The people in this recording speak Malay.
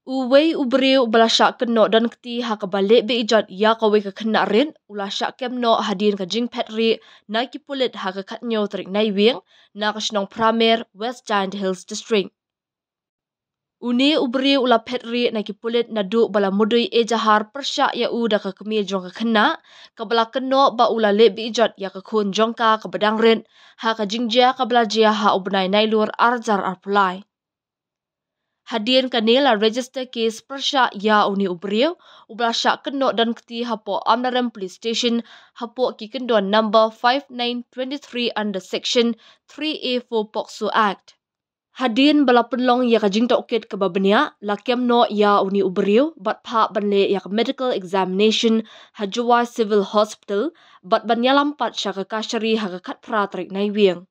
Uwei ubriu belasyak keno dan keti ha kabalik be ijat ya kawe ke kena rin ula syak kemno hadin ka jing petri na ki pulit ha ka katnyo trik nai wing na ka shnong pramer West Giant Hills District. Uni ubriu ula petri na ki pulit na du bala mudui e jahar persyak ya u da ka kemil jong ka kena ka bala keno ba ula le be ijat ya ka kun jongka ka badang rin ha ka jingjia ka belajia ha ubnai nailur arjar arpulai. Hadian kanila register case persya ya uni ubriu ublasya keno dan keti hapo Amnaram Police Station hapo ki kendon number 5923 under section 3A4 POCSO Act. Hadian bala penlong ya ka jingtok kit ke babenia lakem no ya uni ubriu bat pa banle ya ka medical examination hajua civil hospital bat banyalam pat sya ka kashari ha ka kat pra trik nai wiang.